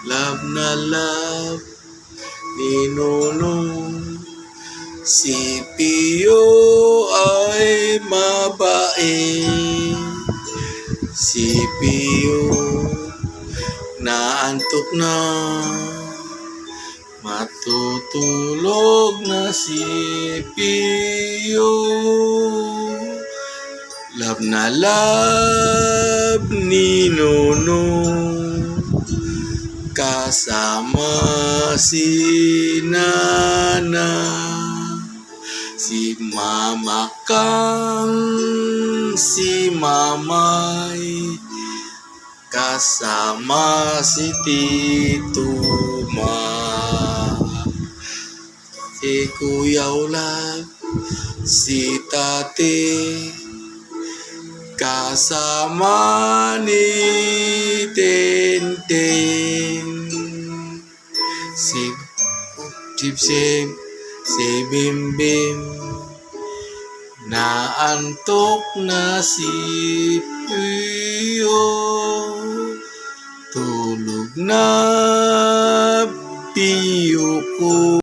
love na love ni Nonong. Si Pio ay mabait. Si Pio naantok na, matutulog na si Pio. Love na love ni Nonong, kasama si Nana, si Mama Kang, si Mamay, kasama si Tito Ma, si Kuya Ulag, si Tate, kasama ni Tenten, si Chipsim, si Bimbim, naantok na si Pio. Tulog na Pio ko.